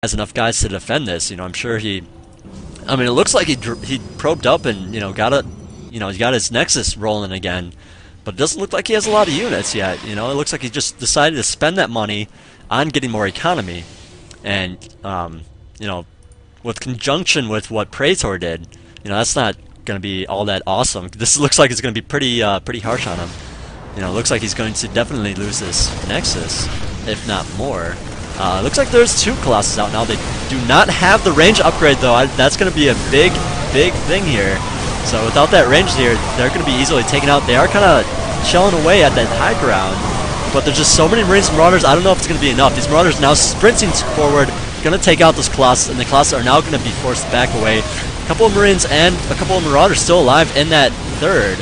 has enough guys to defend this. I'm sure I mean, it looks like he probed up and got he got his Nexus rolling again, but it doesn't look like he has a lot of units yet. It looks like he just decided to spend that money on getting more economy, and with conjunction with what PrAeToR did, that's not going to be all that awesome. This looks like it's going to be pretty harsh on him. It looks like he's going to definitely lose this Nexus, if not more. Looks like there's 2 Colossus out now. They do not have the range upgrade, though. That's going to be a big thing here. So without that range here, they're going to be easily taken out. They are kind of shelling away at that high ground, but there's just so many Marines and Marauders, I don't know if it's going to be enough. These Marauders now sprinting forward, going to take out those Colossus, and the Colossus are now going to be forced back away. A couple of Marines and a couple of Marauders still alive in that third.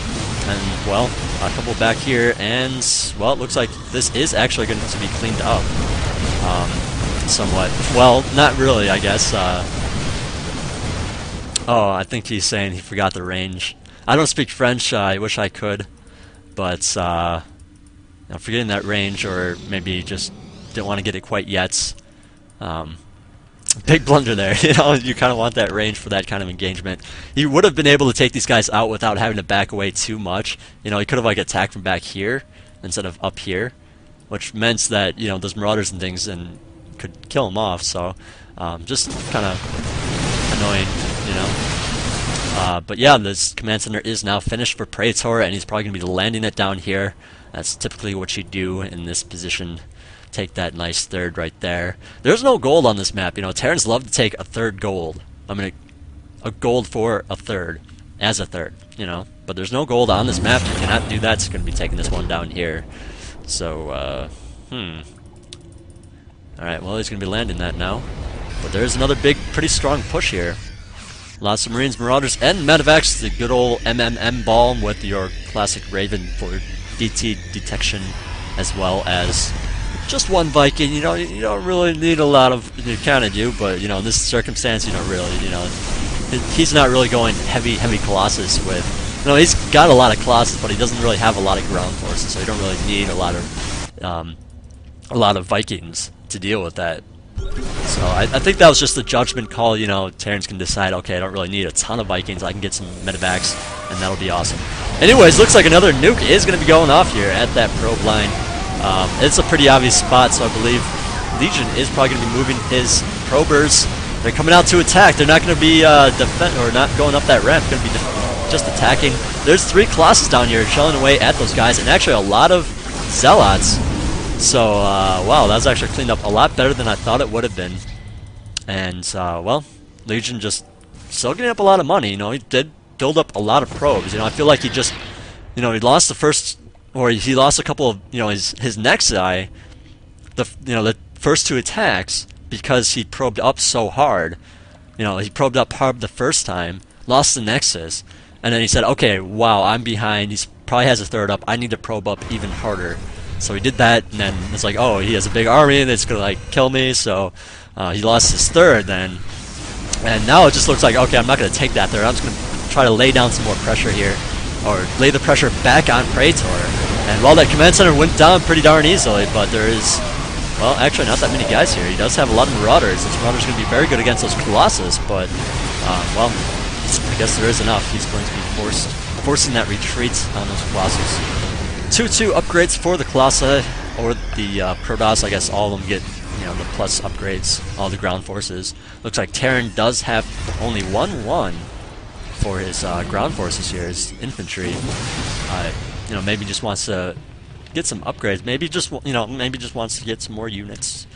And, well, a couple back here, and, well, it looks like this is actually going to be cleaned up. Somewhat. Well, not really, I guess. Oh, I think he's saying he forgot the range. I don't speak French. I wish I could, but I'm forgetting that range, or maybe just didn't want to get it quite yet. Big blunder there. You kind of want that range for that kind of engagement. He would have been able to take these guys out without having to back away too much. He could have like attacked from back here instead of up here, which meant that those Marauders and things and could kill him off. So just kind of annoying, but yeah, this command center is now finished for PrAeToR, and he's probably gonna be landing it down here. That's typically what you do in this position. Take that nice third right there. There's no gold on this map. Terrans love to take a third gold. I mean, a gold for a third as a third. But there's no gold on this map. You cannot do that. It's gonna be taking this one down here. So, Alright, well, he's going to be landing that now. But there's another big, pretty strong push here. Lots of Marines, Marauders, and Medevacs. The good old MMM ball with your classic Raven for DT detection, as well as just one Viking. You don't really need a lot of, you kind of do, but, in this circumstance, you don't really, he's not really going heavy Colossus with, he's got a lot of Colossus, but he doesn't really have a lot of ground forces, so you don't really need a lot of Vikings to deal with that. So I think that was just a judgment call. Terrans can decide, okay, I don't really need a ton of Vikings, I can get some Medevacs, and that'll be awesome. Anyways, looks like another nuke is going to be going off here at that probe line. It's a pretty obvious spot, so I believe Legion is probably going to be moving his probers. They're coming out to attack. They're not going to be not going up that ramp. Going to be just attacking. There's 3 Colossus down here shelling away at those guys, and actually a lot of Zealots. So, wow, that was actually cleaned up a lot better than I thought it would have been. And, well, Legion just still getting up a lot of money. He did build up a lot of probes. I feel like he just, he lost the first, or he lost a couple of, his Nexi, the first 2 attacks, because he probed up so hard. He probed up hard the first time, lost the Nexus, and then he said, okay, wow, I'm behind. He probably has a third up. I need to probe up even harder. So he did that, and then it's like, oh, he has a big army that's gonna like kill me. So he lost his third then, and now it just looks like, okay, I'm not gonna take that third. I'm just gonna try to lay down some more pressure here, or lay the pressure back on PrAeToR. And while that command center went down pretty darn easily, but there is, well, actually not that many guys here. He does have a lot of Marauders. This Marauder's gonna be very good against those Colossus, but well, I guess there is enough. He's going to be forcing that retreat on those Colossus. 2-2 upgrades for the Colossi, or the Protoss. I guess all of them get, the plus upgrades, all the ground forces. Looks like Terran does have only 1-1 for his ground forces here, his infantry. Maybe just wants to get some upgrades. Maybe just, maybe just wants to get some more units.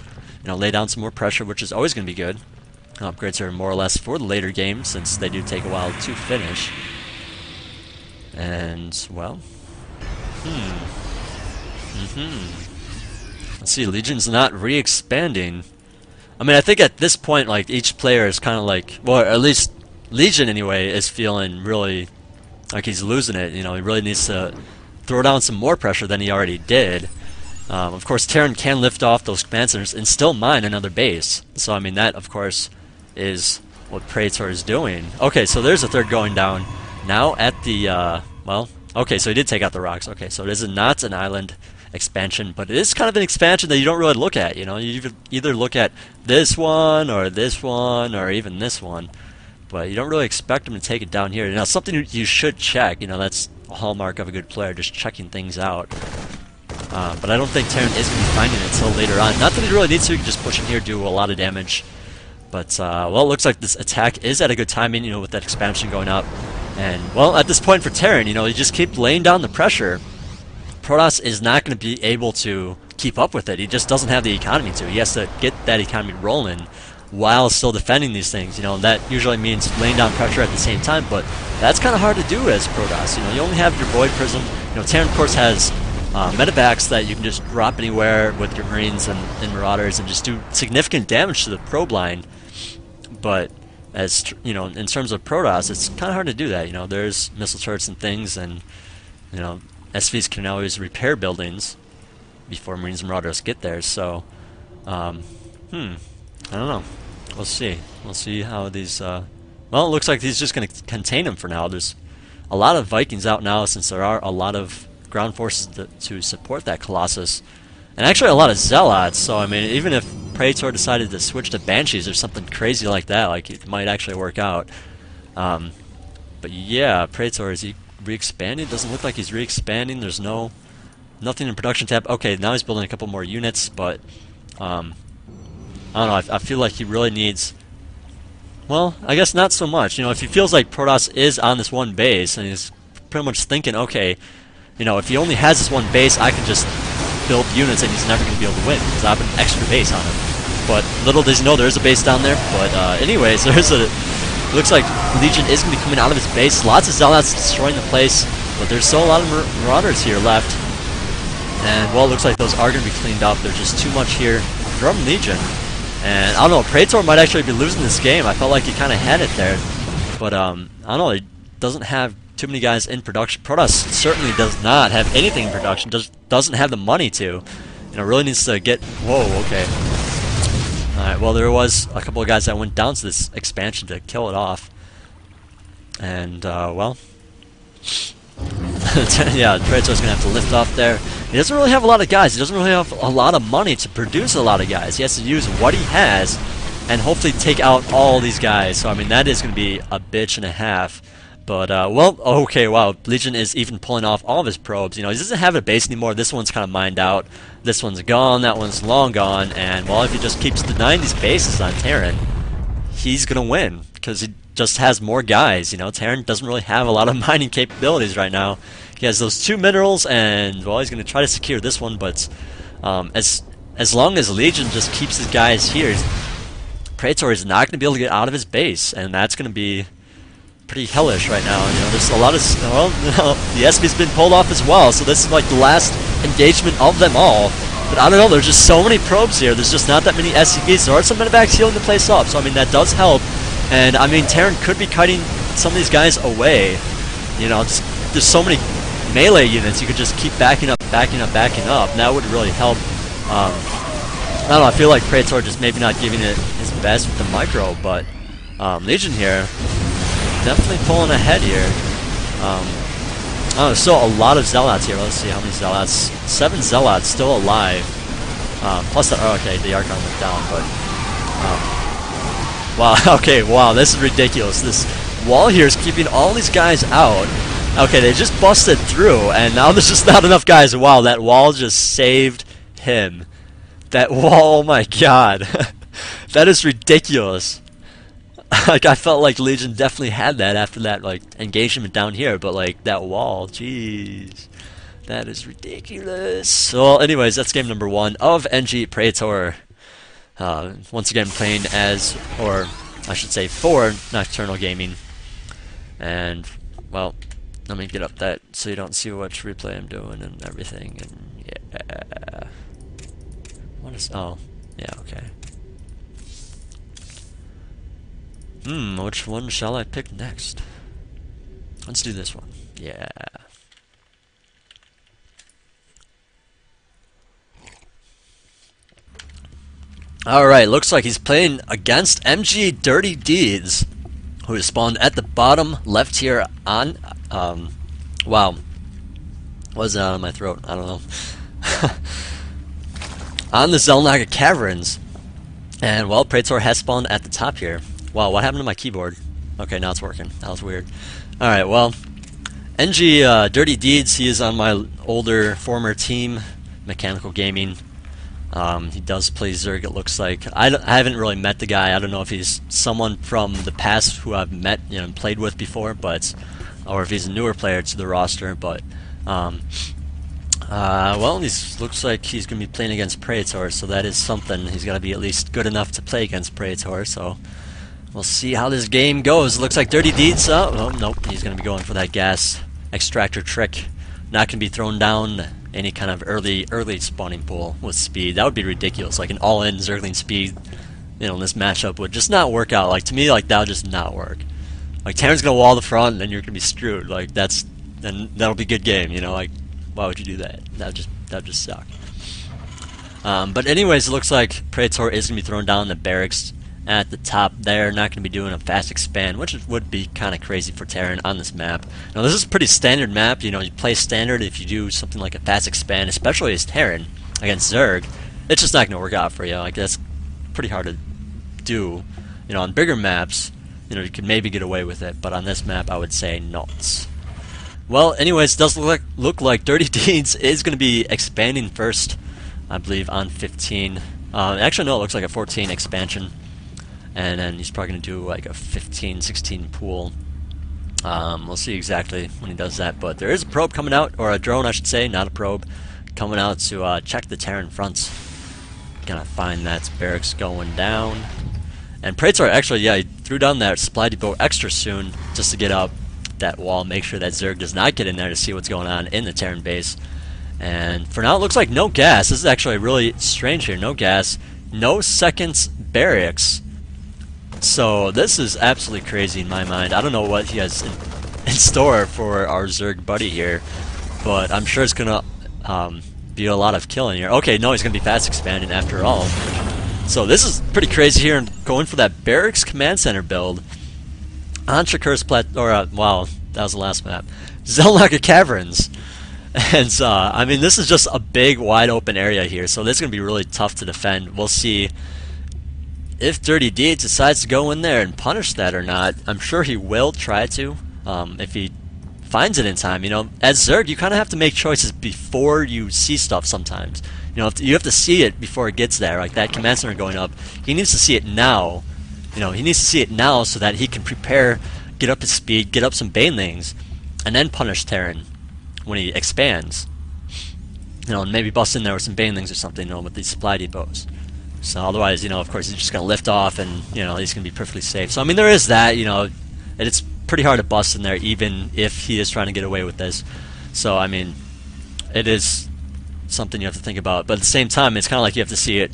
Lay down some more pressure, which is always going to be good. Upgrades are more or less for the later game, since they do take a while to finish. And, well, let's see, Legion's not re-expanding. I mean, I think at this point, like, each player is kind of like, well, at least Legion anyway, is feeling really like he's losing it. He really needs to throw down some more pressure than he already did. Of course, Terran can lift off those command centers and still mine another base. So, I mean, that, of course, is what PrAeToR is doing. Okay, so there's a third going down now at the, well, okay, so he did take out the rocks. Okay, so it is not an island expansion, but it is kind of an expansion that you don't really look at. You know, you either look at this one or even this one, but you don't really expect them to take it down here. Now, something you should check. You know, that's a hallmark of a good player, just checking things out. But I don't think Terran is going to be finding it until later on. Not that he really needs to. He can just push in here, do a lot of damage. But, well, it looks like this attack is at a good timing, you know, with that expansion going up. And, well, at this point for Terran, you know, you just keep laying down the pressure. PrAeToR is not going to be able to keep up with it. He just doesn't have the economy to. He has to get that economy rolling while still defending these things. You know, and that usually means laying down pressure at the same time, but that's kind of hard to do as PrAeToR. You know, you only have your Void Prism. You know, Terran, of course, has medevacs that you can just drop anywhere with your Marines and Marauders and just do significant damage to the probe line. But as you know, in terms of PrAeToR, it's kind of hard to do that. You know, there's missile turrets and things, and you know, SVs can always repair buildings before Marines and Marauders get there. So, I don't know. We'll see. We'll see how these. Well, it looks like he's just going to contain them for now. There's a lot of Vikings out now, since there are a lot of ground forces to support that Colossus, and actually a lot of Zealots. So I mean, even if PrAeToR decided to switch to Banshees or something crazy like that, like it might actually work out. But yeah, PrAeToR, is he re-expanding? Doesn't look like he's re-expanding. There's nothing in production tab. Okay, now he's building a couple more units, but I don't know. I feel like he really needs. Well, I guess not so much. You know, if he feels like PrAeToR is on this one base and he's pretty much thinking, okay, you know, if he only has this one base, I can just build units and he's never going to be able to win because I have an extra base on him. But little does he know there is a base down there. But anyways, there's a. Looks like Legion is going to be coming out of his base. Lots of Zealots destroying the place, but there's still a lot of Marauders here left. And well, it looks like those are going to be cleaned up. There's just too much here from Legion. And I don't know, PrAeToR might actually be losing this game. I felt like he kind of had it there. But I don't know, he doesn't have too many guys in production. PrAeToR certainly does not have anything in production. Doesn't have the money to. You know, really needs to get. Whoa, okay. Alright, well, there was a couple of guys that went down to this expansion to kill it off. And, well. Yeah, PrAeToR's gonna have to lift off there. He doesn't really have a lot of guys. He doesn't really have a lot of money to produce a lot of guys. He has to use what he has and hopefully take out all these guys. So, I mean, that is gonna be a bitch and a half. But, well, okay, wow. Legion is even pulling off all of his probes. You know, he doesn't have a base anymore. This one's kind of mined out. This one's gone. That one's long gone. And, well, if he just keeps denying these bases on Terran, he's going to win. Because he just has more guys. You know, Terran doesn't really have a lot of mining capabilities right now. He has those 2 minerals, and, well, he's going to try to secure this one. But as long as Legion just keeps his guys here, PrAeToR is not going to be able to get out of his base. And that's going to be pretty hellish right now. You know, there's a lot of, well, the SV's been pulled off as well, so this is like the last engagement of them all. But I don't know, there's just so many probes here. There's just not that many SCVs. There are some medevacs healing the place up, so I mean that does help. And I mean Terran could be cutting some of these guys away. You know, there's so many melee units. You could just keep backing up, and that would really help. I don't know. I feel like PrAeToR just maybe not giving it his best with the micro, but Legion here. Definitely pulling ahead here. Oh, there's still a lot of Zealots here. Let's see how many Zealots. 7 Zealots still alive. Plus, okay, the Archon went down, but wow. Okay, wow, this is ridiculous. This wall here is keeping all these guys out. Okay, they just busted through, and now there's just not enough guys. Wow, that wall just saved him. That wall, oh my god, that is ridiculous. Like, I felt like Legion definitely had that after that, like, engagement down here, but, like, that wall, jeez. That is ridiculous. So, well, anyways, that's game number 1 of NG PrAeToR. Once again, playing as, or I should say, for Nocturnal Gaming. And, well, let me get up that so you don't see which replay I'm doing and everything. And, yeah. What is, oh, yeah, okay. Which one shall I pick next? Let's do this one. Yeah. Alright, looks like he's playing against MG Dirty Deeds, who is spawned at the bottom left here on, wow. What is that on my throat? I don't know. on the Zelnaga Caverns. And, well, PrAeToR has spawned at the top here. Wow, what happened to my keyboard? Okay, now it's working. That was weird. Alright, well, NG Dirty Deeds, he is on my older former team, Mechanical Gaming. He does play Zerg, it looks like. I haven't really met the guy. I don't know if he's someone from the past who I've met, you know, and played with before, but or if he's a newer player to the roster. But well, he looks like he's going to be playing against PrAeToR, so that is something. He's got to be at least good enough to play against PrAeToR. So we'll see how this game goes. Looks like Dirty Deeds. Oh nope, he's going to be going for that gas extractor trick. Not going to be thrown down any kind of early spawning pool with speed. That would be ridiculous. Like an all-in Zergling speed, you know, in this matchup would just not work out. Like, to me, like, that would just not work. Like, Terran's gonna wall the front, and then you're gonna be screwed. Like, then that'll be a good game. You know, like, why would you do that? That'd just suck. But anyways, it looks like PrAeToR is gonna be throwing down the barracks at the top there. Not going to be doing a fast expand, which would be kind of crazy for Terran on this map. Now, this is a pretty standard map. You know, you play standard if you do something like a fast expand, especially as Terran against Zerg. It's just not going to work out for you. Like, that's pretty hard to do. You know, on bigger maps, you know, you could maybe get away with it, but on this map, I would say not. Well, anyways, it does look like Dirty Deeds is going to be expanding first, I believe, on 15. Actually, no, it looks like a 14 expansion. And then he's probably going to do like a 15, 16 pool. We'll see exactly when he does that. But there is a probe coming out, or a drone I should say, not a probe, coming out to check the Terran fronts. Gonna find that barracks going down. And PrAeToR actually, yeah, he threw down that supply depot extra soon just to get up that wall, make sure that Zerg does not get in there to see what's going on in the Terran base. And for now, it looks like no gas. This is actually really strange here. No gas, no seconds barracks. So this is absolutely crazy in my mind. I don't know what he has in store for our Zerg buddy here, but I'm sure it's gonna be a lot of killing here. Okay, no, he's gonna be fast expanding after all. So this is pretty crazy here, and going for that barracks command center build on Shakur's wow, that was the last map. Zelnaga Caverns. And I mean, this is just a big, wide open area here, so this is gonna be really tough to defend. We'll see if Dirty Deeds decides to go in there and punish that or not. I'm sure he will try to, if he finds it in time. You know, as Zerg, you kind of have to make choices before you see stuff sometimes. You know, you have to see it before it gets there. Like that command center going up, he needs to see it now. You know, he needs to see it now so that he can prepare, get up his speed, get up some banelings, and then punish Terran when he expands. You know, and maybe bust in there with some banelings or something, you know, with these supply depots. So otherwise, you know, of course, he's just going to lift off and, you know, he's going to be perfectly safe. So, I mean, there is that, you know, and it's pretty hard to bust in there even if he is trying to get away with this. So, I mean, it is something you have to think about. But at the same time, it's kind of like you have to see it,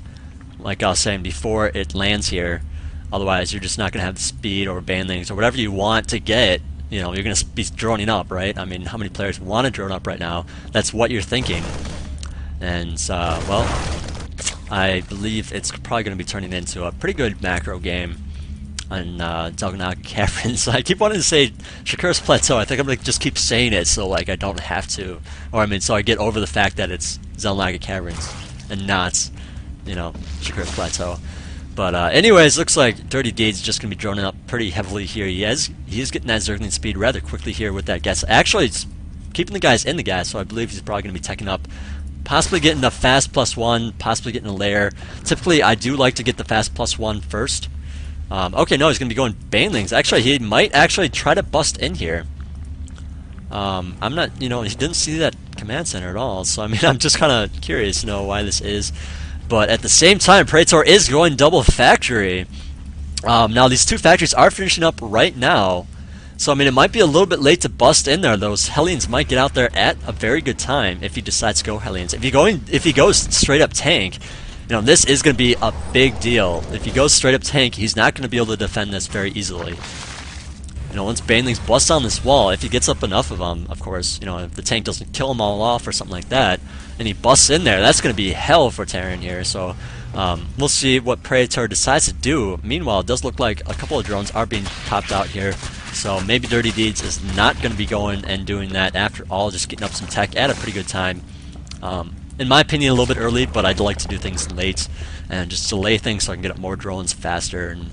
like I was saying, before it lands here. Otherwise, you're just not going to have the speed or banelings or whatever you want to get. You know, you're going to be droning up, right? I mean, how many players want to drone up right now? That's what you're thinking. And, well, I believe it's probably going to be turning into a pretty good macro game on Zelnaga Caverns. I keep wanting to say Shakur's Plateau. I think I'm going to just keep saying it so like I don't have to. Or I mean, so I get over the fact that it's Zelnaga Caverns and not, you know, Shakur's Plateau. But anyways, looks like Dirty Deeds is just going to be droning up pretty heavily here. He is getting that Zergling speed rather quickly here with that gas. Actually, it's keeping the guys in the gas, so I believe he's probably going to be teching up. Possibly getting a fast +1, possibly getting a lair. Typically, I do like to get the fast +1 first. Okay, no, he's going to be going banelings. Actually, he might actually try to bust in here. I'm not, you know, he didn't see that command center at all, so I mean, I'm just kind of curious to know why this is. But at the same time, PrAeToR is going double factory. Now, these two factories are finishing up right now. So, I mean, it might be a little bit late to bust in there. Those Hellions might get out there at a very good time if he decides to go Hellions. If he goes straight up tank, you know, this is going to be a big deal. If he goes straight up tank, he's not going to be able to defend this very easily. You know, once banelings bust on this wall, if he gets up enough of them, of course, you know, if the tank doesn't kill them all off or something like that, and he busts in there, that's going to be hell for Terran here. So, we'll see what PrAeToR decides to do. Meanwhile, it does look like a couple of drones are being popped out here. So maybe Dirty Deeds is not going to be going and doing that after all, just getting up some tech at a pretty good time. in my opinion, a little bit early, but I'd like to do things late and just delay things so I can get up more drones faster and